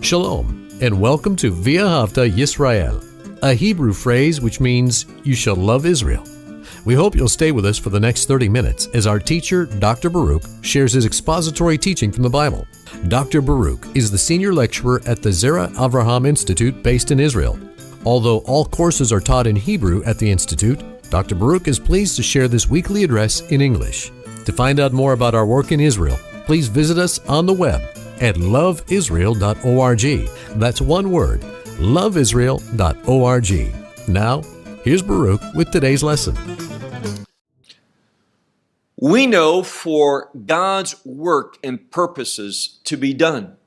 Shalom, and welcome to V'ahavta Yisrael, a Hebrew phrase which means, you shall love Israel. We hope you'll stay with us for the next 30 minutes as our teacher, Dr. Baruch, shares his expository teaching from the Bible. Dr. Baruch is the senior lecturer at the Zera Avraham Institute based in Israel. Although all courses are taught in Hebrew at the Institute, Dr. Baruch is pleased to share this weekly address in English. To find out more about our work in Israel, please visit us on the web at LoveIsrael.org. That's one word, LoveIsrael.org. Now, here's Baruch with today's lesson. We know for God's work and purposes to be done,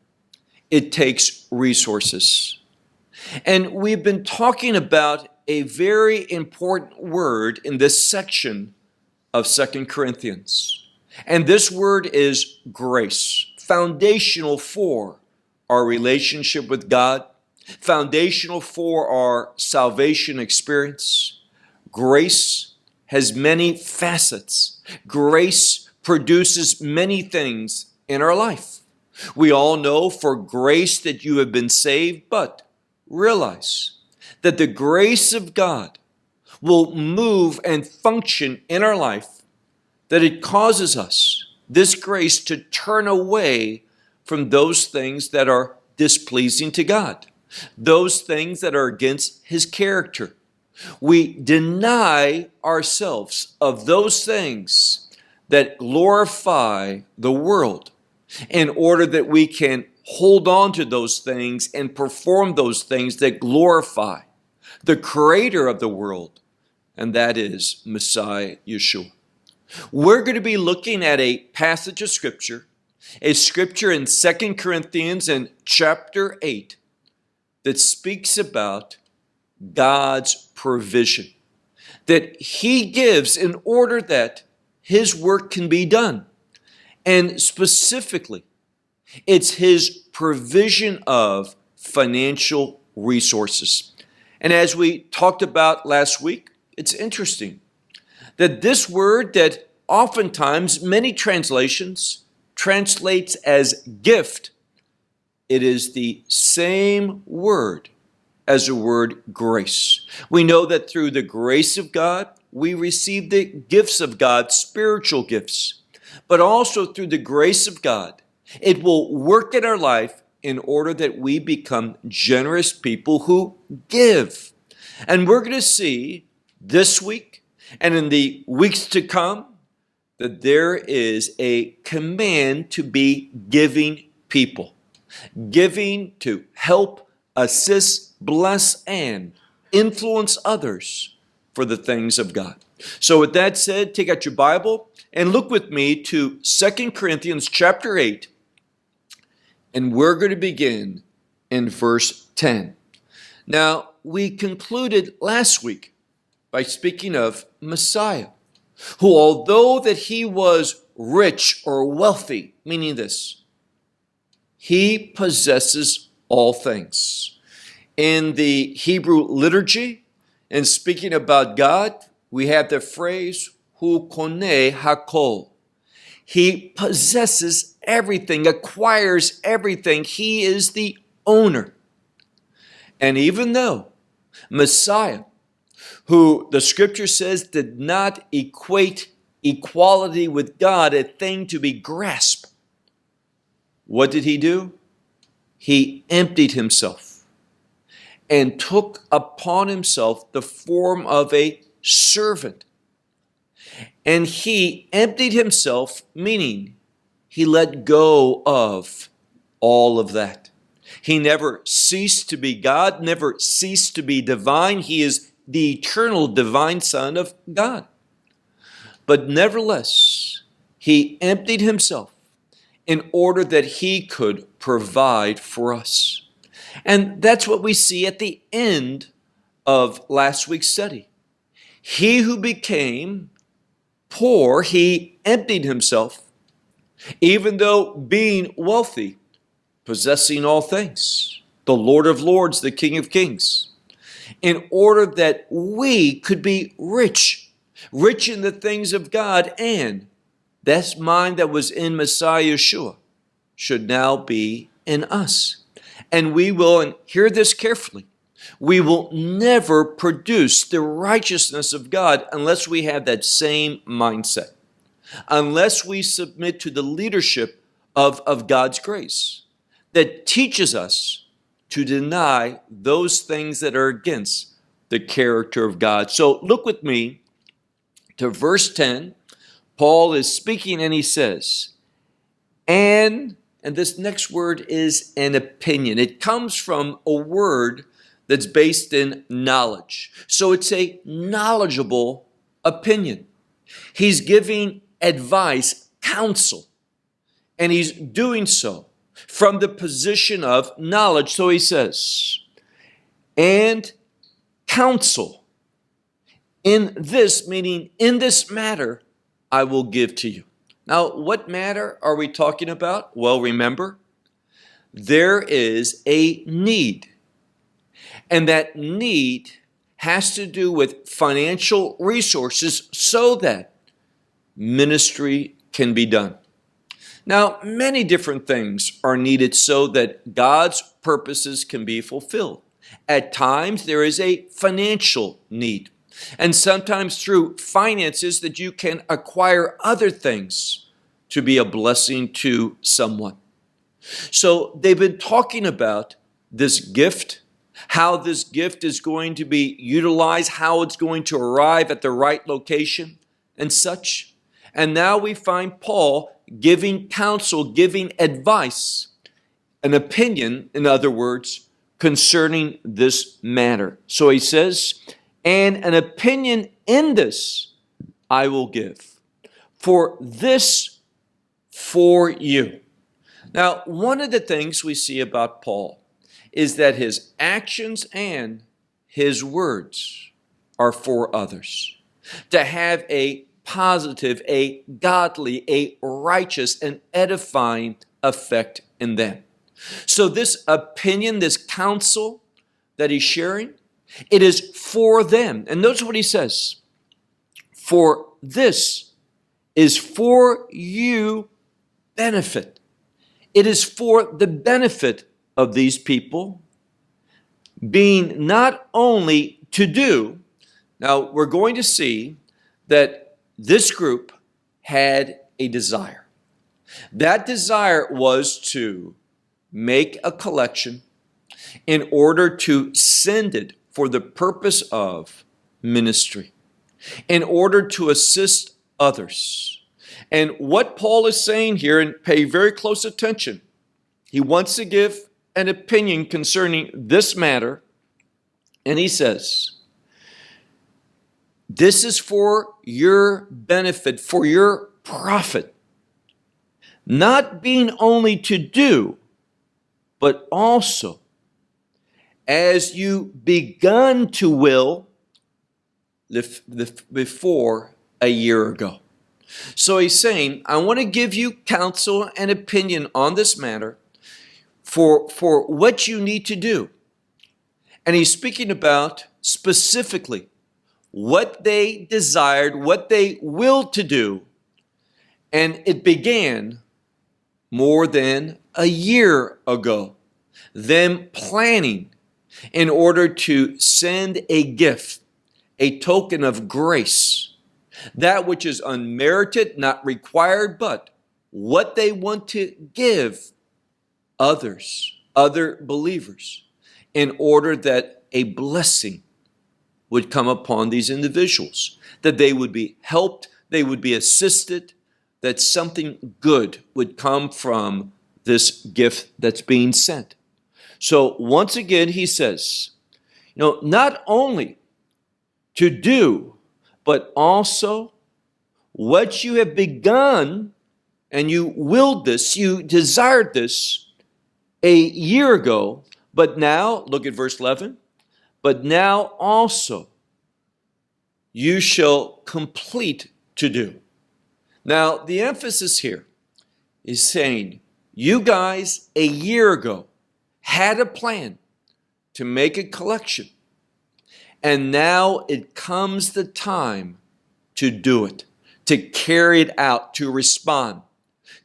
it takes resources. And we've been talking about a very important word in this section of 2 Corinthians. And this word is grace, foundational for our relationship with God, foundational for our salvation experience. Grace has many facets. Grace produces many things in our life. We all know for grace that you have been saved, but realize that the grace of God will move and function in our life, that it causes us, this grace, to turn away from those things that are displeasing to God, those things that are against His character. We deny ourselves of those things that glorify the world in order that we can hold on to those things and perform those things that glorify the Creator of the world, and that is Messiah Yeshua. We're going to be looking at a passage of Scripture, a Scripture in 2 Corinthians in chapter 8 that speaks about God's provision, that He gives in order that His work can be done. And specifically, it's His provision of financial resources. And as we talked about last week, it's interesting that this word that oftentimes many translations translates as gift, it is the same word as the word grace. We know that through the grace of God, we receive the gifts of God, spiritual gifts, but also through the grace of God, it will work in our life in order that we become generous people who give. And we're going to see this week and in the weeks to come that there is a command to be giving people, giving to help, assist, bless, and influence others for the things of God. So with that said, take out your Bible and look with me to 2 Corinthians chapter 8, and we're going to begin in verse 10. Now, we concluded last week by speaking of Messiah, who although that He was rich or wealthy, meaning this, He possesses all things. In the Hebrew liturgy, and speaking about God, we have the phrase, Hu koneh hakol. He possesses everything, acquires everything. He is the owner. And even though Messiah, who the scripture says did not equate equality with God a thing to be grasped, what did He do? He emptied Himself and took upon Himself the form of a servant. And He emptied Himself, meaning He let go of all of that. He never ceased to be God, never ceased to be divine. He is the eternal divine Son of God. But nevertheless, He emptied Himself in order that He could provide for us. And that's what we see at the end of last week's study. He who became poor, He emptied Himself, even though being wealthy, possessing all things, the Lord of Lords, the King of Kings, in order that we could be rich in the things of God, and that mind that was in Messiah Yeshua should now be in us. And we will, and hear this carefully, we will never produce the righteousness of God unless we have that same mindset, unless we submit to the leadership of God's grace that teaches us to deny those things that are against the character of God. So look with me to verse 10. Paul is speaking and he says, and this next word is an opinion. It comes from a word that's based in knowledge. So it's a knowledgeable opinion. He's giving advice, counsel, and he's doing so from the position of knowledge. So he says, and counsel in this, meaning in this matter, I will give to you. Now, what matter are we talking about? Well, remember, there is a need. And that need has to do with financial resources so that ministry can be done. Now, many different things are needed so that God's purposes can be fulfilled. At times, there is a financial need. And sometimes through finances that you can acquire other things to be a blessing to someone. So they've been talking about this gift, how this gift is going to be utilized, how it's going to arrive at the right location and such. And now we find Paul giving counsel, giving advice, an opinion, in other words, concerning this matter. So he says, and an opinion in this I will give, for this for you. Now, one of the things we see about Paul is that his actions and his words are for others. To have a positive, a godly, a righteous, and edifying effect in them. So this opinion, this counsel that he's sharing, it is for them. And notice what he says. For this is for you benefit. It is for the benefit of these people, being not only to do. Now, we're going to see that this group had a desire. That desire was to make a collection in order to send it for the purpose of ministry, in order to assist others. And what Paul is saying here, and pay very close attention, he wants to give an opinion concerning this matter, and he says, this is for your benefit, for your profit, not being only to do, but also as you begun to will before a year ago. So he's saying, I want to give you counsel and opinion on this matter for what you need to do. And he's speaking about specifically what they desired, what they willed to do. And it began more than a year ago. Them planning in order to send a gift, a token of grace, that which is unmerited, not required, but what they want to give others, other believers, in order that a blessing would come upon these individuals, that they would be helped, they would be assisted, that something good would come from this gift that's being sent. So once again, he says, not only to do, but also what you have begun, and you willed this, you desired this a year ago, but now, look at verse 11, but now also you shall complete to do. Now, the emphasis here is saying, you guys a year ago had a plan to make a collection, and now it comes the time to do it, to carry it out, to respond,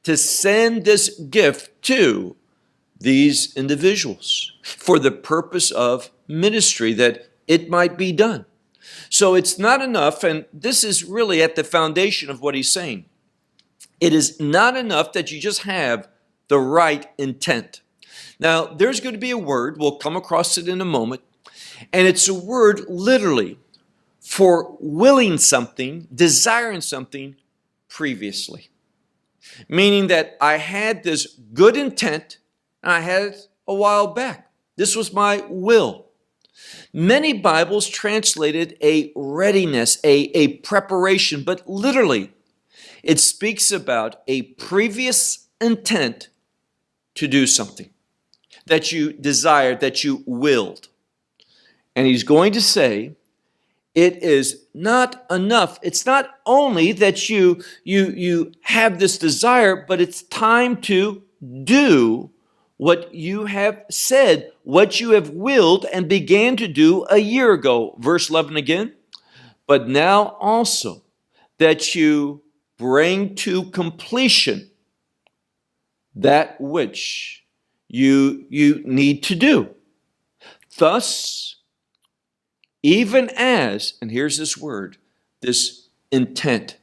to send this gift to these individuals for the purpose of ministry, that it might be done. So it's not enough, and this is really at the foundation of what he's saying. It is not enough that you just have the right intent. Now, there's going to be a word, we'll come across it in a moment, and it's a word literally for willing something, desiring something previously. Meaning that I had this good intent, and I had it a while back. This was my will. Many Bibles translated a readiness, a preparation, but literally it speaks about a previous intent to do something that you desired, that you willed. And he's going to say, it is not enough. It's not only that you have this desire, but it's time to do what you have said, what you have willed and began to do a year ago. Verse 11 again. But now also that you bring to completion that which you need to do. Thus, even as, and here's this word, this intent,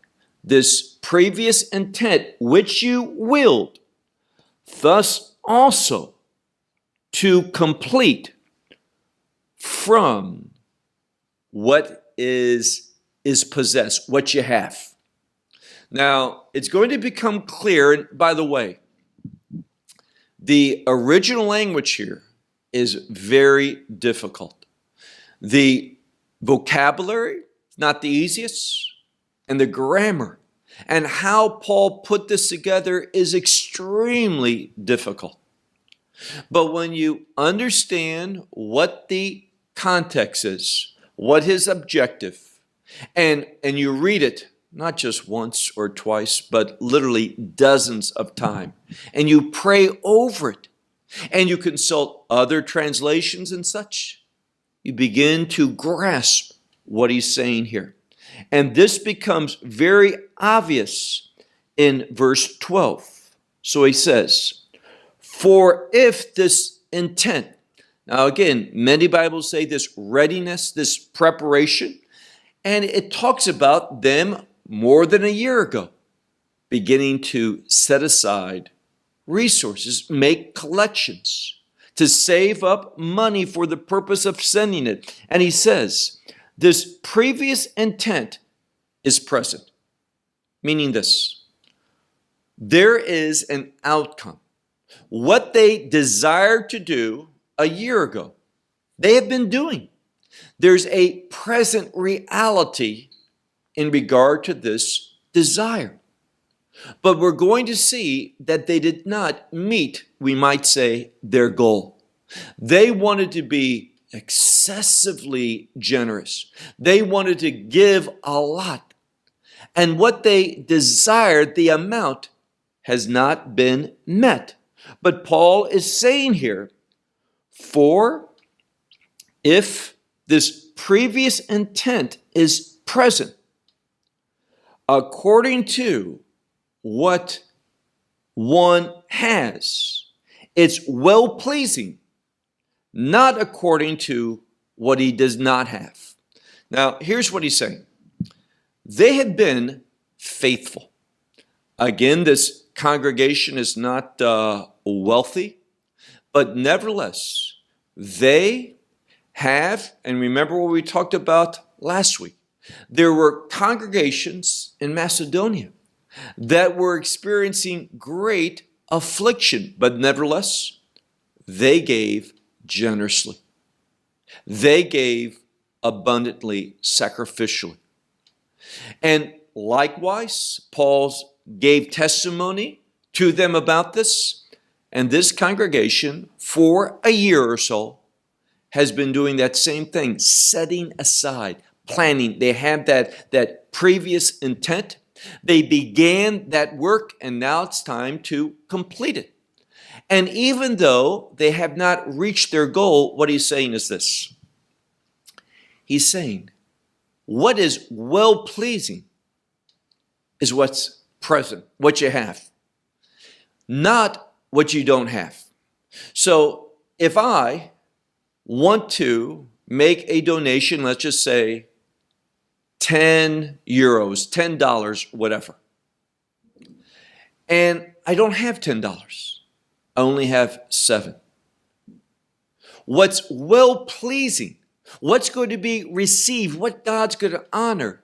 this previous intent which you willed, thus also to complete from what is possessed, what you have. Now, it's going to become clear, and by the way, the original language here is very difficult. The vocabulary, not the easiest, and the grammar, and how Paul put this together is extremely difficult. But when you understand what the context is, what his objective, and you read it, not just once or twice, but literally dozens of times, and you pray over it, and you consult other translations and such, you begin to grasp what he's saying here. And this becomes very obvious in verse 12. So he says, for if this intent, now again, many Bibles say this readiness, this preparation, and it talks about them more than a year ago, beginning to set aside resources, make collections, to save up money for the purpose of sending it. And he says, this previous intent is present, meaning this, there is an outcome. What they desired to do a year ago, they have been doing. There's a present reality in regard to this desire. But we're going to see that they did not meet, we might say, their goal. They wanted to be excessively generous. They wanted to give a lot. And what they desired, the amount, has not been met. But Paul is saying here, for if this previous intent is present, according to what one has, it's well-pleasing, not according to what he does not have. Now, here's what he's saying. They had been faithful. Again, this congregation is not wealthy, but nevertheless, they have, and remember what we talked about last week, there were congregations in Macedonia that were experiencing great affliction, but nevertheless, they gave generously. They gave abundantly, sacrificially. And likewise, Paul gave testimony to them about this, and this congregation, for a year or so, has been doing that same thing, setting aside, planning. They had that previous intent. They began that work, and now it's time to complete it. And even though they have not reached their goal, what he's saying is this. He's saying, what is well-pleasing is what's present, what you have, not what you don't have. So if I want to make a donation, let's just say 10 euros, $10, whatever, and I don't have $10, I only have 7. What's well-pleasing, what's going to be received, what God's going to honor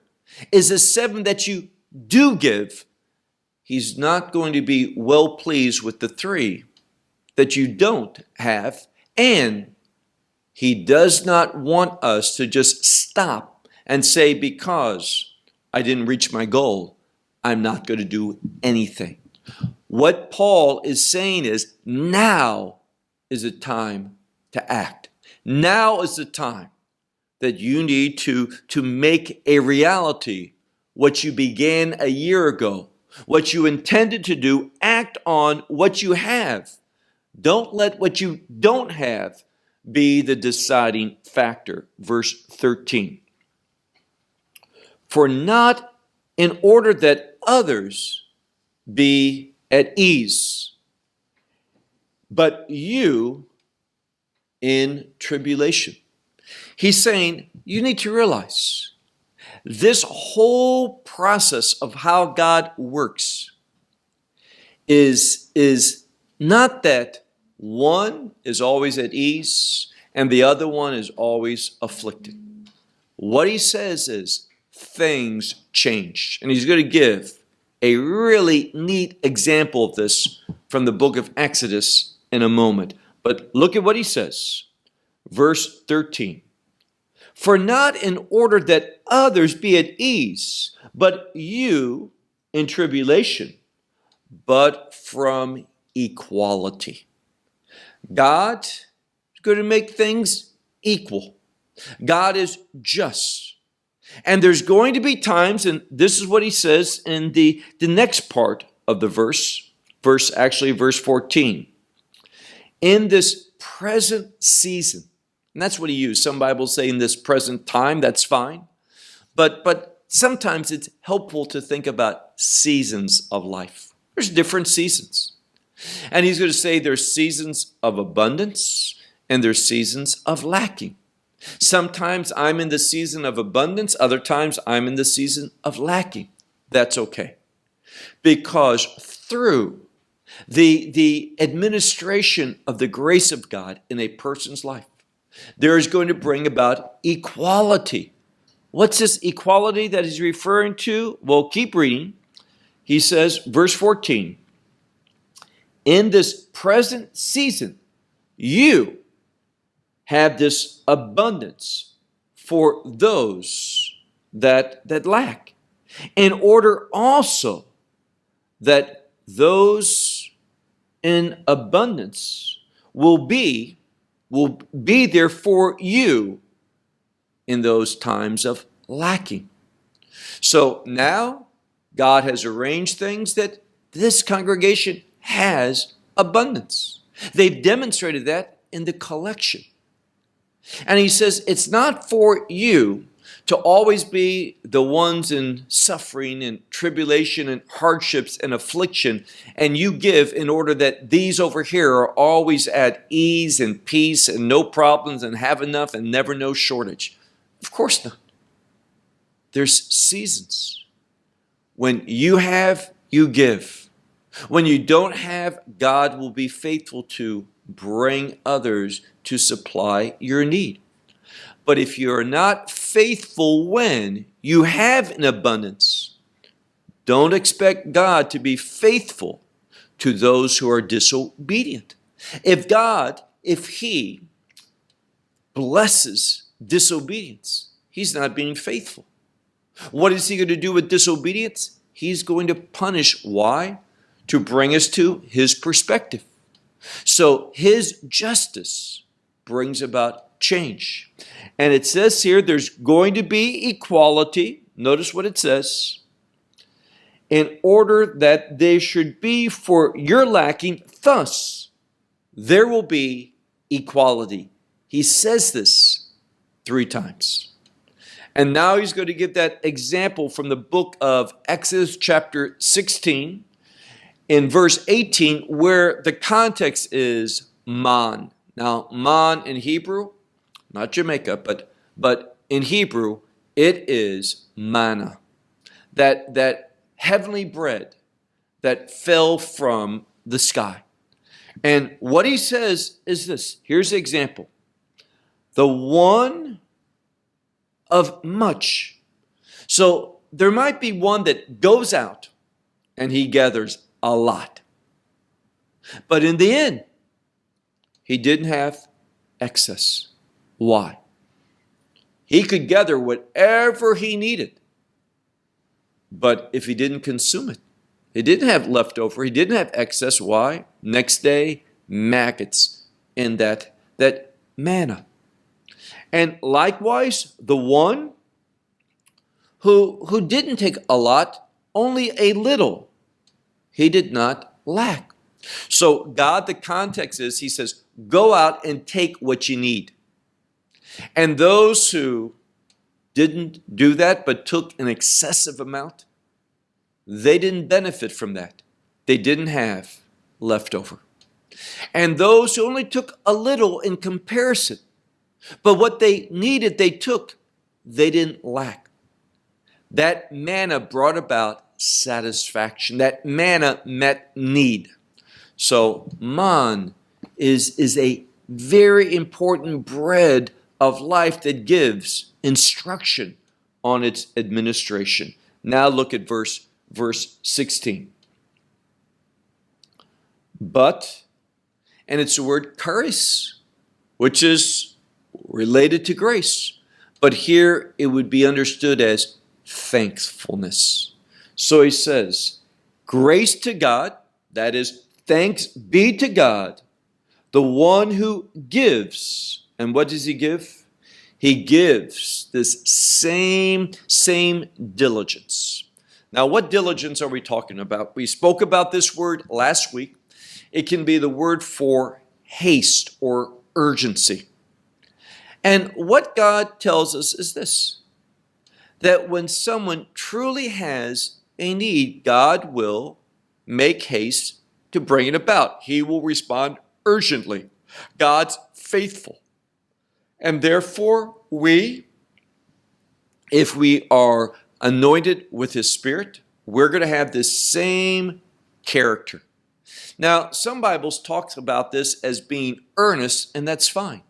is the 7 that you do give. He's not going to be well-pleased with the 3 that you don't have, and he does not want us to just stop and say, because I didn't reach my goal, I'm not going to do anything. What Paul is saying is, now is the time to act. Now is the time that you need to make a reality what you began a year ago, what you intended to do. Act on what you have. Don't let what you don't have be the deciding factor. Verse 13. For not in order that others be at ease, but you in tribulation. He's saying you need to realize this whole process of how God works is not that one is always at ease and the other one is always afflicted. What he says is things change. And he's going to give a really neat example of this from the book of Exodus in a moment. But look at what he says. Verse 13. For not in order that others be at ease, but you in tribulation, but from equality. God is going to make things equal. God is just. And there's going to be times, and this is what he says in the next part of the verse 14. In this present season, and that's what he used. Some Bibles say in this present time, that's fine. But sometimes it's helpful to think about seasons of life. There's different seasons. And he's going to say there's seasons of abundance and there's seasons of lacking. Sometimes I'm in the season of abundance, other times I'm in the season of lacking. That's okay. Because through the administration of the grace of God in a person's life, there is going to bring about equality. What's this equality that he's referring to? Well, keep reading. He says, verse 14, in this present season, you have this abundance for those that lack, in order also that those in abundance will be there for you in those times of lacking. So now God has arranged things that this congregation has abundance. They've demonstrated that in the collection. And he says it's not for you to always be the ones in suffering and tribulation and hardships and affliction, and you give in order that these over here are always at ease and peace and no problems and have enough and never no shortage. Of course not. There's seasons. When you have, you give. When you don't have, God will be faithful to bring others to supply your need. But if you're not faithful when you have an abundance, don't expect God to be faithful to those who are disobedient. If he blesses disobedience, he's not being faithful. What is he going to do with disobedience? He's going to punish. Why? To bring us to his perspective. So his justice brings about change. And it says here there's going to be equality. Notice what it says. In order that they should be for your lacking, thus there will be equality. He says this 3 times. And now he's going to give that example from the book of Exodus chapter 16 in verse 18, where the context is man. Now, man in Hebrew, not Jamaica, but in Hebrew, it is manna. That heavenly bread that fell from the sky. And what he says is this. Here's the example. The one of much. So there might be one that goes out and he gathers a lot. But in the end, he didn't have excess. Why? He could gather whatever he needed. But if he didn't consume it, he didn't have leftover, he didn't have excess. Why? Next day, maggots in that manna. And likewise, the one who didn't take a lot, only a little, he did not lack. So God, the context is, he says, go out and take what you need. And those who didn't do that but took an excessive amount, they didn't benefit from that. They didn't have leftover. And those who only took a little in comparison, but what they needed they took, they didn't lack. That manna brought about satisfaction. That manna met need. So man is a very important bread of life that gives instruction on its administration. Now look at verse 16. But, and it's the word charis, which is related to grace. But here it would be understood as thankfulness. So he says, grace to God, that is, thanks be to God, the one who gives. And what does he give? He gives this same diligence. Now, what diligence are we talking about? We spoke about this word last week. It can be the word for haste or urgency. And what God tells us is this, that when someone truly has a need, God will make haste to bring it about. He will respond urgently. God's faithful. And therefore, if we are anointed with his Spirit, we're going to have this same character. Now, some Bibles talk about this as being earnest, and that's fine.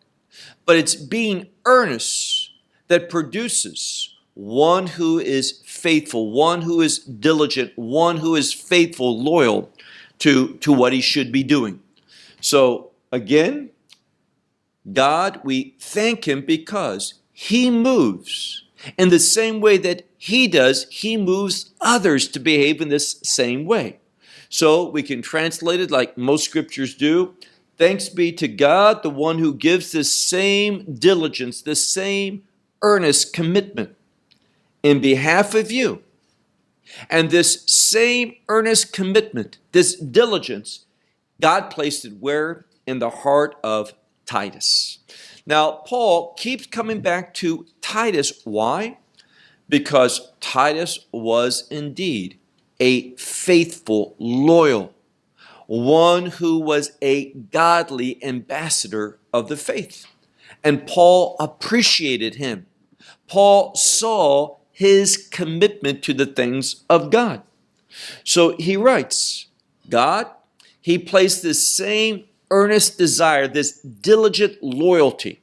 But it's being earnest that produces one who is faithful, one who is diligent, one who is faithful, loyal to what he should be doing. So again, God, we thank him because he moves in the same way that he does. He moves others to behave in this same way. So we can translate it like most scriptures do. Thanks be to God, the one who gives this same diligence, this same earnest commitment in behalf of you. And this same earnest commitment, this diligence, God placed it where? In the heart of Titus. Now, Paul keeps coming back to Titus. Why? Because Titus was indeed a faithful, loyal, one who was a godly ambassador of the faith. And Paul appreciated him. Paul saw his commitment to the things of God. So he writes, God, he placed this same earnest desire, this diligent loyalty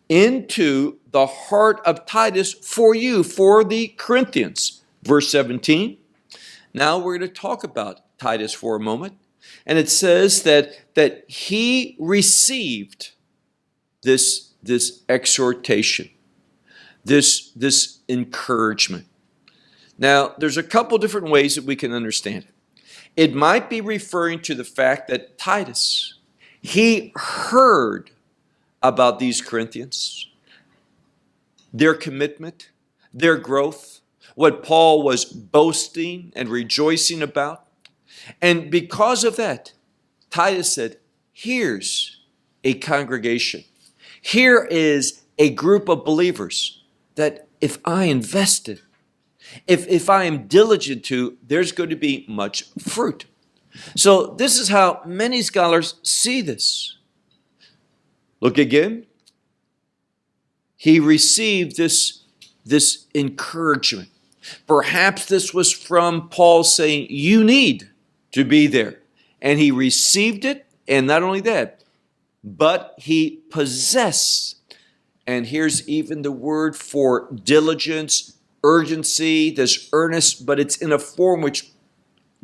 into the heart of Titus for you, for the Corinthians. Verse 17. Now we're going to talk about Titus for a moment. And it says that he received this exhortation, this encouragement. Now, there's a couple different ways that we can understand it. It might be referring to the fact that Titus, he heard about these Corinthians, their commitment, their growth, what Paul was boasting and rejoicing about. And because of that, Titus said, here's a congregation. Here is a group of believers that if I invested, if I am diligent to, there's going to be much fruit. So this is how many scholars see this. Look again. He received this encouragement. Perhaps this was from Paul saying, you need to be there. And he received it, and not only that, but he possessed. And here's even the word for diligence, urgency, this earnest, but it's in a form which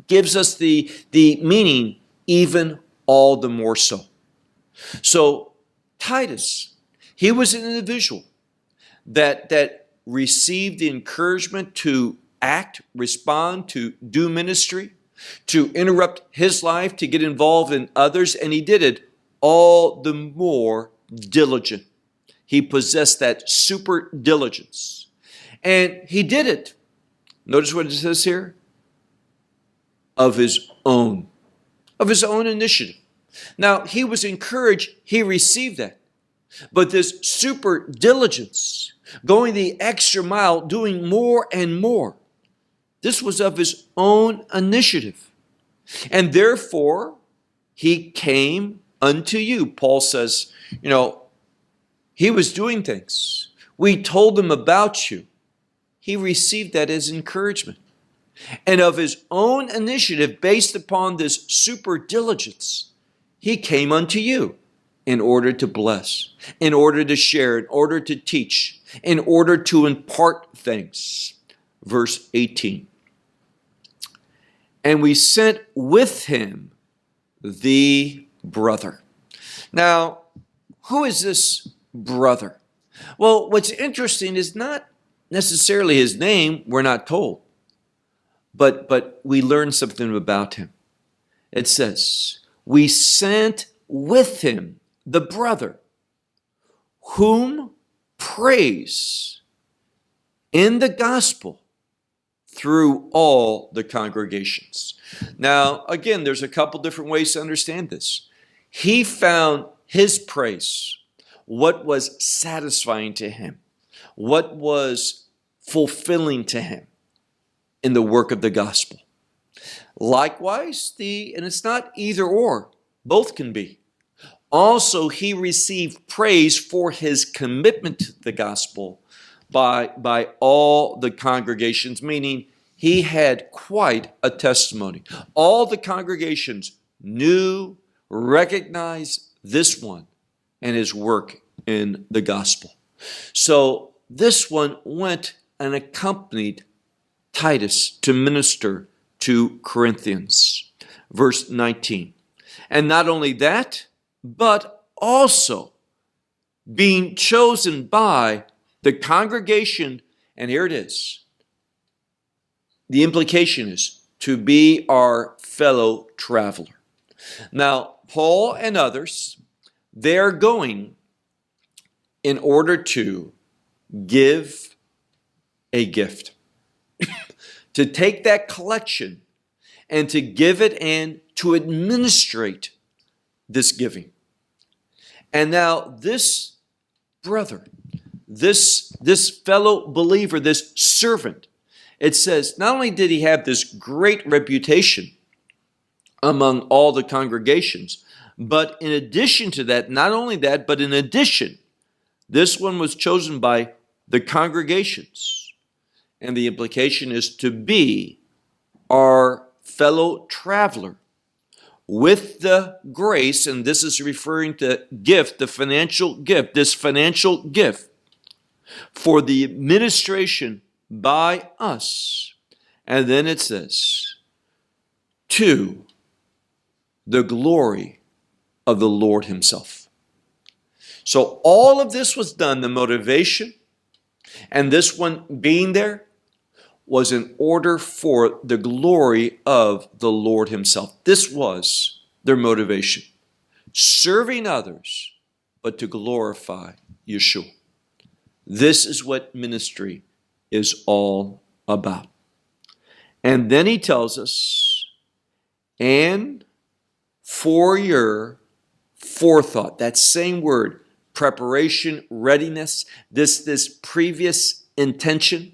gives us the meaning even all the more so. So Titus, he was an individual that received the encouragement to act, respond, to do ministry, to interrupt his life, to get involved in others, and he did it all the more diligent. He possessed that super diligence. And he did it. Notice what it says here. Of his own initiative. Now, he was encouraged, he received that. But this super diligence, going the extra mile, doing more and more, this was of his own initiative. And therefore, he came unto you. Paul says, he was doing things. We told him about you. He received that as encouragement. And of his own initiative, based upon this super diligence, he came unto you in order to bless, in order to share, in order to teach, in order to impart things. Verse 18. And we sent with him the brother. Now, who is this brother? Well, what's interesting is not necessarily his name, we're not told. But we learn something about him. It says, we sent with him the brother, whom praise in the gospel through all the congregations. Now, again, there's a couple different ways to understand this. He found his praise, what was satisfying to him, what was fulfilling to him in the work of the gospel. Likewise, and it's not either or, both can be. Also, he received praise for his commitment to the gospel by all the congregations, meaning he had quite a testimony. All the congregations knew, recognized this one and his work in the gospel. So this one went and accompanied Titus to minister to Corinthians. Verse 19. And not only that, but also being chosen by the congregation, and here it is. The implication is to be our fellow traveler. Now, Paul and others, they're going in order to give a gift. To take that collection and to give it and to administrate this giving. And now this brother, this fellow believer, this servant, it says, not only did he have this great reputation among all the congregations, but in addition to that, not only that, but in addition, this one was chosen by the congregations. And the implication is to be our fellow traveler with the grace, and this is referring to gift, the financial gift, this financial gift for the administration by us. And then it says, to the glory of the Lord himself. So all of this was done, the motivation, and this one being there, was in order for the glory of the Lord himself. This was their motivation. Serving others, but to glorify Yeshua. This is what ministry is all about. And then he tells us, and for your forethought, that same word, preparation, readiness, this previous intention,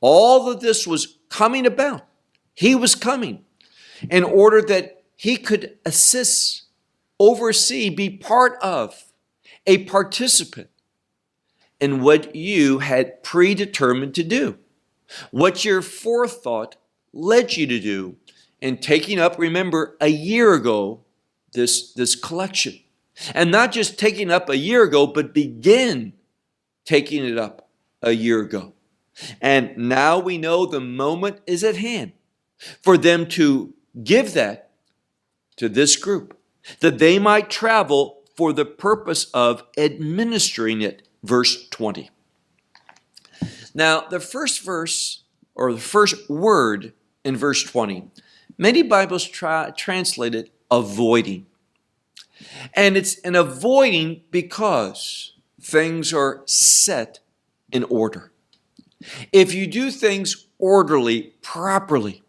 all of this was coming about. He was coming in order that he could assist, oversee, be part of, a participant in what you had predetermined to do, what your forethought led you to do in taking up, remember, a year ago, this collection. And not just taking up a year ago, but begin taking it up a year ago. And now we know the moment is at hand for them to give that to this group, that they might travel for the purpose of administering it. Verse 20. Now, the first verse, or the first word in verse 20, many Bibles translate it avoiding. And it's an avoiding because things are set in order. If you do things orderly, properly,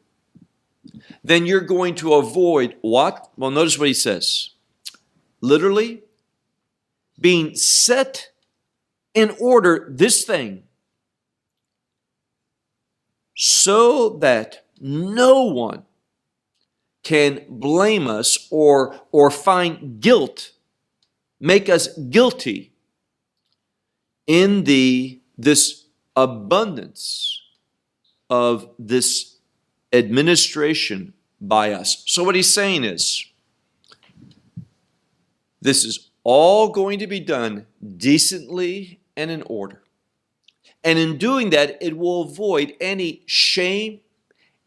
then you're going to avoid what? Well, notice what he says. Literally, being set in order, this thing, so that no one can blame us or find guilt, make us guilty in this abundance of this administration by us. So what he's saying is, this is all going to be done decently and in order. And in doing that, it will avoid any shame,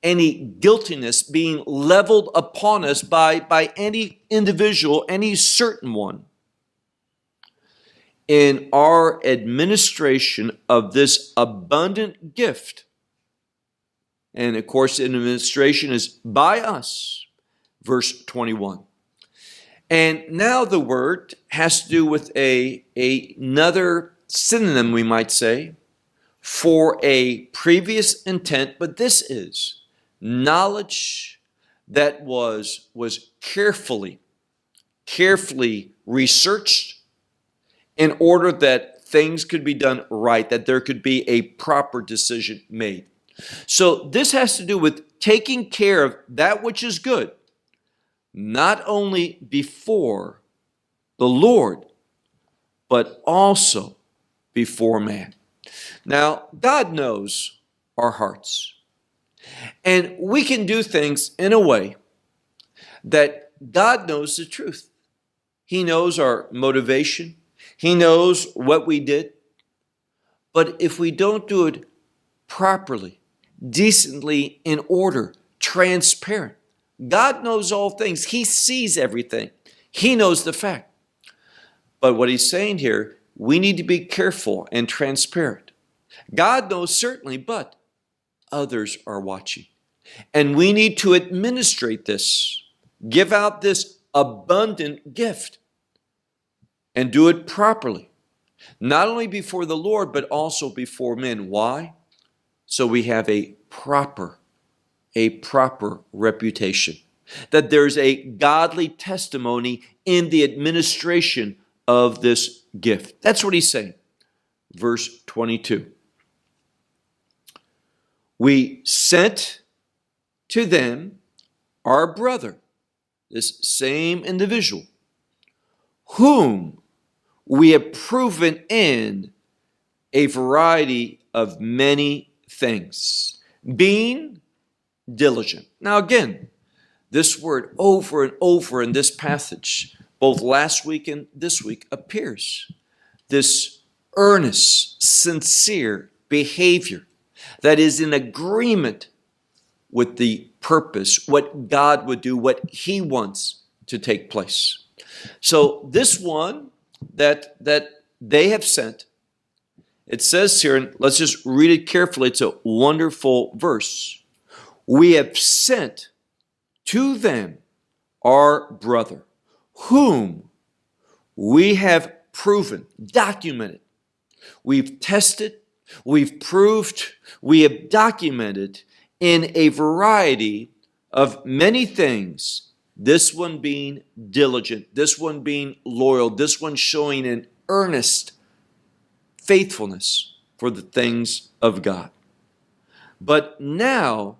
any guiltiness being leveled upon us by any individual, any certain one, in our administration of this abundant gift. And of course, the administration is by us, verse 21. And now the word has to do with another synonym, we might say, for a previous intent, but this is knowledge that was carefully researched in order that things could be done right, that there could be a proper decision made. So this has to do with taking care of that which is good, not only before the Lord, but also before man. Now, God knows our hearts. And we can do things in a way that God knows the truth. He knows our motivation. He knows what we did. But if we don't do it properly, decently, in order, transparent, God knows all things. He sees everything. He knows the fact. But what he's saying here, we need to be careful and transparent. God knows certainly, but others are watching. And we need to administrate this, give out this abundant gift, and do it properly. Not only before the Lord, but also before men. Why? So we have a proper reputation. That there's a godly testimony in the administration of this gift. That's what he's saying. Verse 22. We sent to them our brother, this same individual, whom we have proven in a variety of many things, being diligent. Now again, this word over and over in this passage, both last week and this week, appears. This earnest, sincere behavior that is in agreement with the purpose, what God would do, what He wants to take place. So this one that they have sent, it says here, and let's just read it carefully, it's a wonderful verse. We have sent to them our brother, whom we have proven, documented. We've tested, we've proved, we have documented in a variety of many things, this one being diligent, this one being loyal, this one showing an earnest faithfulness for the things of God. But now,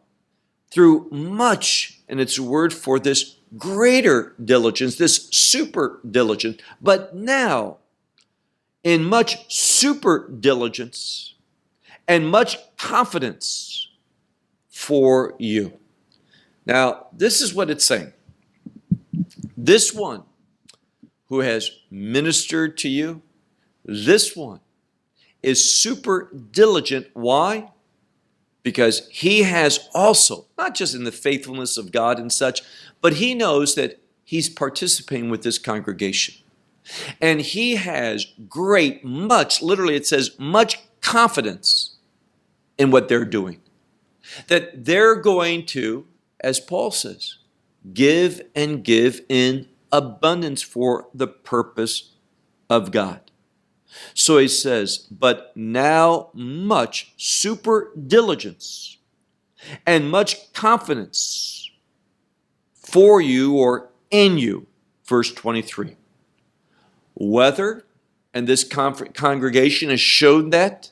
through much, and it's a word for this greater diligence, this super diligence, but now in much super diligence and much confidence for you. Now, this is what it's saying. This one who has ministered to you, this one is super diligent. Why? Because he has also, not just in the faithfulness of God and such, but he knows that he's participating with this congregation. And he has great, much, literally it says, much confidence in what they're doing. That they're going to, as Paul says, give and give in abundance for the purpose of God. So he says, but now much super diligence and much confidence for you or in you. Verse 23. Whether, and this congregation has shown that,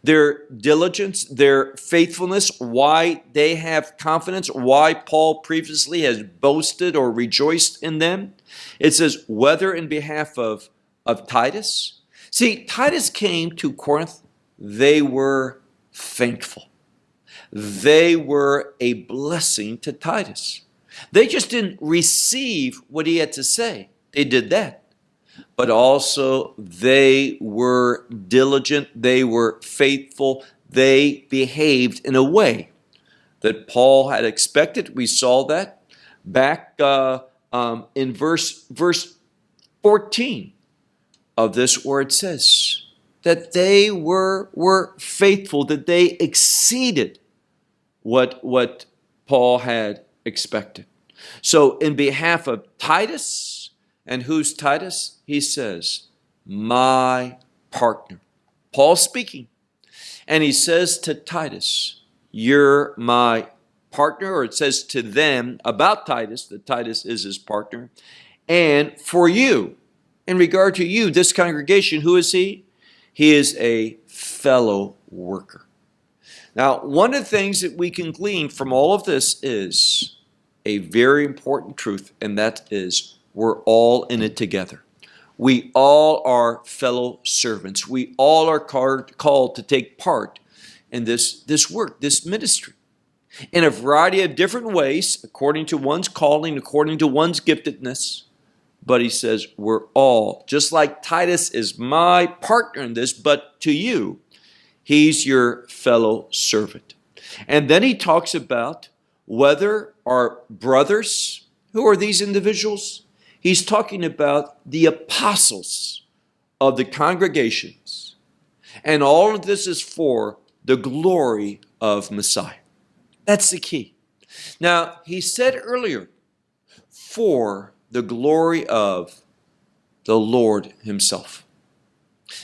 their diligence, their faithfulness, why they have confidence, why Paul previously has boasted or rejoiced in them. It says, whether in behalf of Titus. See, Titus came to Corinth, they were thankful. They were a blessing to Titus. They just didn't receive what he had to say. They did that. But also they were diligent, they were faithful, they behaved in a way that Paul had expected. We saw that back in verse 14 of this, where it says that they were faithful, that they exceeded what Paul had expected. So in behalf of Titus, and who's Titus? He says, my partner. Paul speaking. And he says to Titus, you're my partner, or it says to them about Titus, that Titus is his partner. And for you, in regard to you, this congregation, who is he? He is a fellow worker. Now, one of the things that we can glean from all of this is a very important truth, and that is we're all in it together. We all are fellow servants. We all are called to take part in this work, this ministry, in a variety of different ways, according to one's calling, according to one's giftedness. But he says, we're all, just like Titus is my partner in this, but to you, he's your fellow servant. And then he talks about whether our brothers, who are these individuals? He's talking about the apostles of the congregations. And all of this is for the glory of Messiah. That's the key. Now, he said earlier, for the glory of the Lord himself.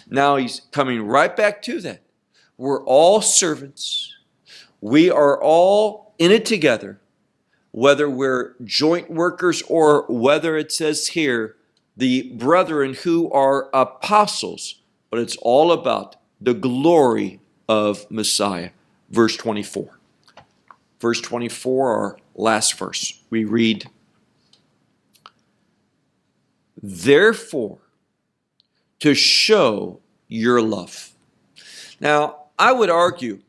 Now he's coming right back to that. We're all servants. We are all in it together, whether we're joint workers or whether it says here, the brethren who are apostles, but it's all about the glory of Messiah. Verse 24. Verse 24, our last verse. We read, therefore, to show your love. Now, I would argue,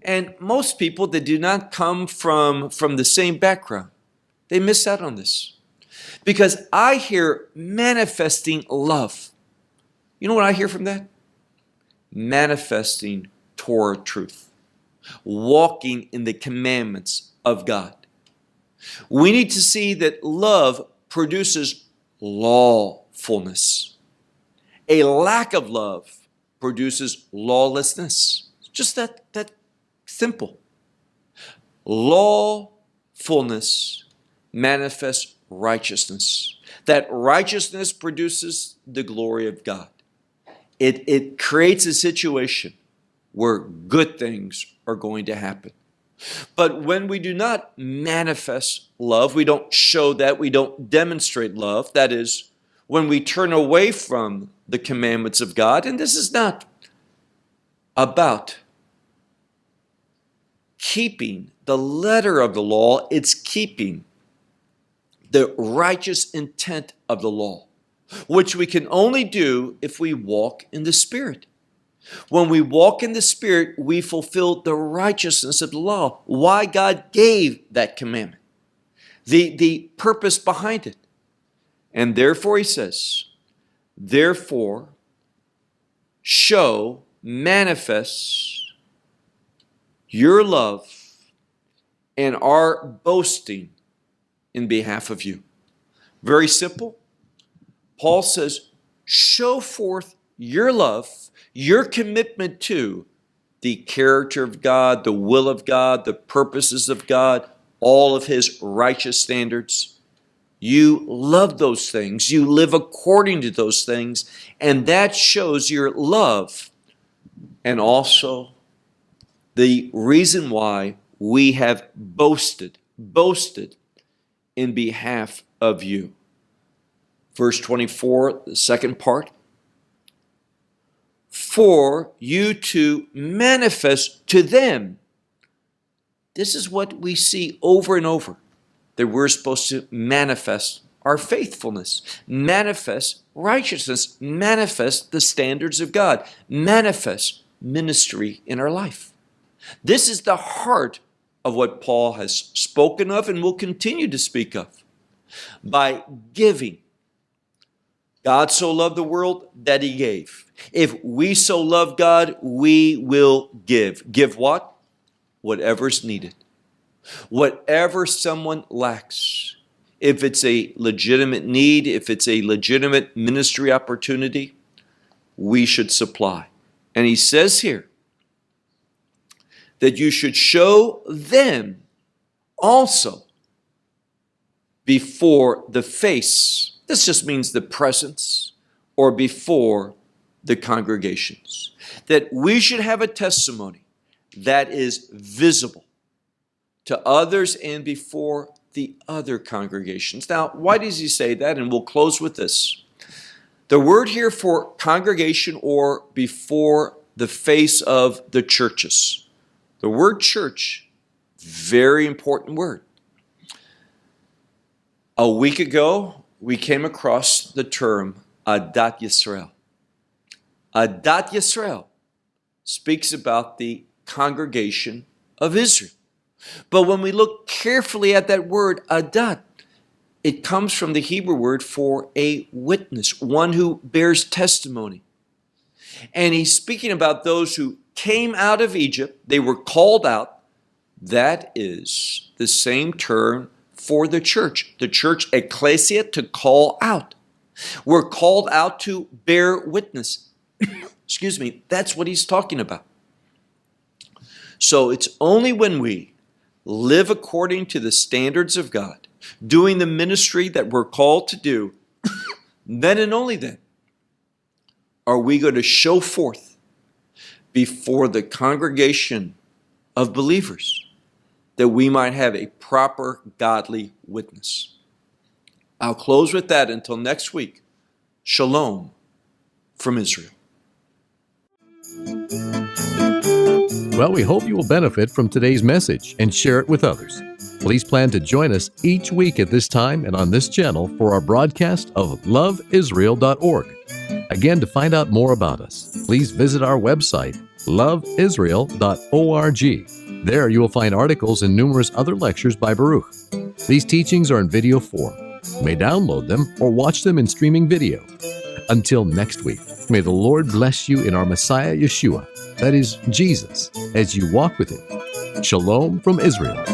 and most people that do not come from the same background, they miss out on this. Because I hear manifesting love. You know what I hear from that? Manifesting Torah truth. Walking in the commandments of God. We need to see that love produces lawfulness. A lack of love produces lawlessness. Just that simple. Lawfulness manifests righteousness. That righteousness produces the glory of God. It creates a situation where good things are going to happen. But when we do not manifest love, we don't show that, we don't demonstrate love, that is, when we turn away from the commandments of God, and this is not about keeping the letter of the law, it's keeping the righteous intent of the law. which we can only do if we walk in the Spirit. When we walk in the Spirit, we fulfill the righteousness of the law. Why God gave that commandment, the purpose behind it. And therefore, he says, therefore, show, manifest your love and our boasting in behalf of you. Very simple. Paul says, show forth your love, your commitment to the character of God, the will of God, the purposes of God, all of his righteous standards. You love those things. You live according to those things, and that shows your love. And also the reason why we have boasted in behalf of you. Verse 24, the second part. For you to manifest to them. This is what we see over and over, that we're supposed to manifest our faithfulness, manifest righteousness, manifest the standards of God, manifest ministry in our life. This is the heart of what Paul has spoken of and will continue to speak of. By giving. God so loved the world that he gave. If we so love God, we will give. Give what? Whatever's needed. Whatever someone lacks. If it's a legitimate need, if it's a legitimate ministry opportunity, we should supply. And he says here that you should show them also before the face. This just means the presence, or before the congregations. That we should have a testimony that is visible to others and before the other congregations. Now, why does he say that? And we'll close with this. The word here for congregation, or before the face of the churches. The word church, very important word. A week ago, we came across the term Pdut Yisrael. Pdut Yisrael speaks about the congregation of Israel. But when we look carefully at that word, Pdut, it comes from the Hebrew word for a witness, one who bears testimony. And he's speaking about those who came out of Egypt. They were called out. That is the same term for the church, ecclesia, to call out. We're called out to bear witness. Excuse me, that's what he's talking about. So it's only when we live according to the standards of God, doing the ministry that we're called to do, then and only then are we going to show forth before the congregation of believers that we might have a proper godly witness. I'll close with that until next week. Shalom from Israel. Well, we hope you will benefit from today's message and share it with others. Please plan to join us each week at this time and on this channel for our broadcast of LoveIsrael.org. Again, to find out more about us, please visit our website, LoveIsrael.org. There you will find articles and numerous other lectures by Baruch. These teachings are in video form. You may download them or watch them in streaming video. Until next week, may the Lord bless you in our Messiah Yeshua, that is Jesus, as you walk with him. Shalom from Israel.